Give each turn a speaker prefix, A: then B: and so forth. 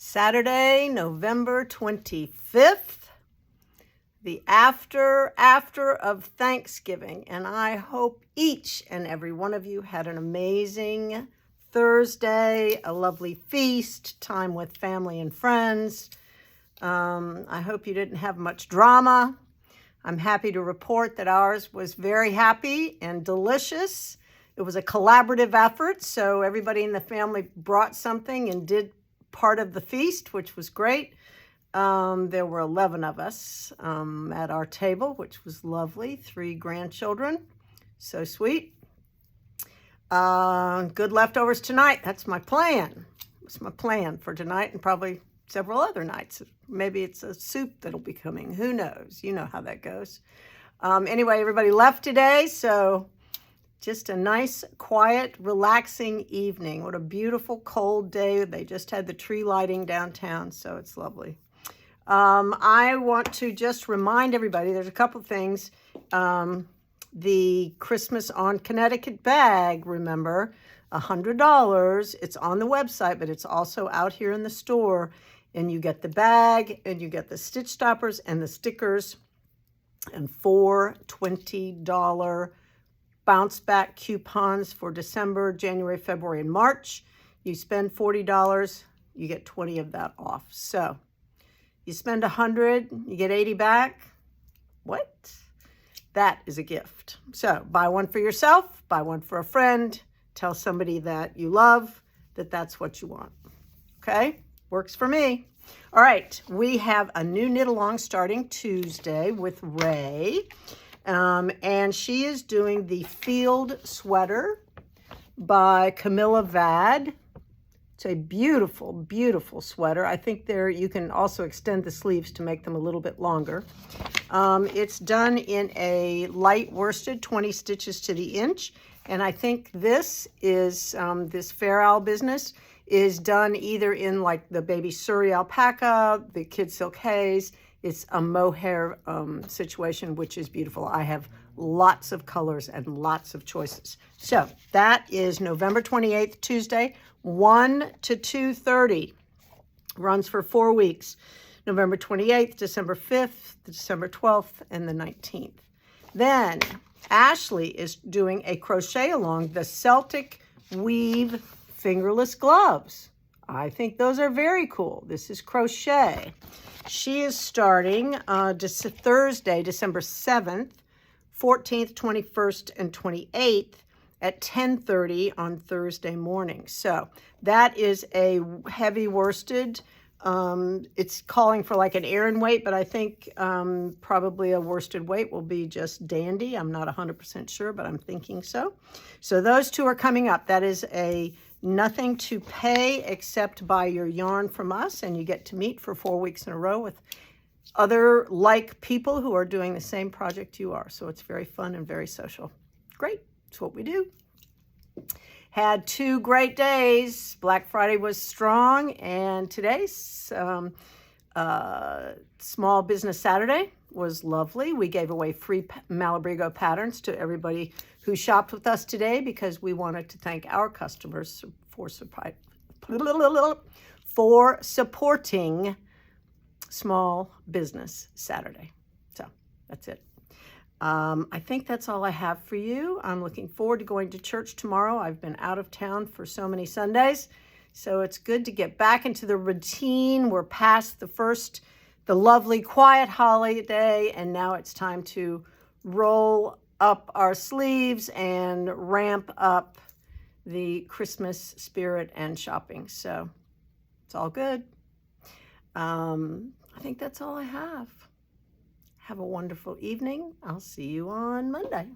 A: Saturday, November 25th, the after of Thanksgiving. And I hope each and every one of you had an amazing Thursday, a lovely feast, time with family and friends. I hope you didn't have much drama. I'm happy to report that ours was very happy and delicious. It was a collaborative effort, so everybody in the family brought something and did part of the feast, which was great. There were 11 of us at our table, which was lovely. 3 grandchildren, so sweet. Good leftovers tonight. That's my plan. That's my plan for tonight and probably several other nights. Maybe it's a soup that'll be coming. Who knows? You know how that goes. Anyway, everybody left today, so just a nice, quiet, relaxing evening. What a beautiful, cold day. They just had the tree lighting downtown, so it's lovely. I want to just remind everybody, there's a couple things. The Christmas on Connecticut bag, remember, $100. It's on the website, but it's also out here in the store. And you get the bag, and you get the stitch stoppers and the stickers, and 4 $20 bounce back coupons for December, January, February, and March. You spend $40, you get 20 of that off. So you spend 100, you get 80 back. What? That is a gift. So buy one for yourself, buy one for a friend, tell somebody that you love that that's what you want. Okay? Works for me. All right, we have a new knit along starting Tuesday with Ray. And she is doing the Field Sweater by Camilla Vad. It's a beautiful, beautiful sweater. I think you can also extend the sleeves to make them a little bit longer. It's done in a light worsted, 20 stitches to the inch. And I think this is, this Fair Owl business is done either in like the baby Surrey alpaca, the kid silk haze. It's a mohair situation, which is beautiful. I have lots of colors and lots of choices. So that is November 28th, Tuesday, 1 to 2:30. Runs for 4 weeks. November 28th, December 5th, December 12th, and the 19th. Then Ashley is doing a crochet along the Celtic Weave fingerless gloves. I think those are very cool. This is crochet. She is starting Thursday, December 7th, 14th, 21st, and 28th at 10:30 on Thursday morning. So that is a heavy worsted. It's calling for like an Aran weight, but I think probably a worsted weight will be just dandy. I'm not 100% sure, but I'm thinking so. So those two are coming up. That is a nothing to pay except buy your yarn from us, and you get to meet for 4 weeks in a row with other like people who are doing the same project you are. So it's very fun and very social. Great. That's what we do. Had 2 great days. Black Friday was strong, and today's Small Business Saturday was lovely. We gave away free Malabrigo patterns to everybody who shopped with us today because we wanted to thank our customers for supporting Small Business Saturday. So that's it. I think that's all I have for you. I'm looking forward to going to church tomorrow. I've been out of town for so many Sundays, so it's good to get back into the routine. We're past the lovely quiet holiday, and now it's time to roll up our sleeves and ramp up the Christmas spirit and shopping. So it's all good. I think that's all I have. Have a wonderful evening. I'll see you on Monday.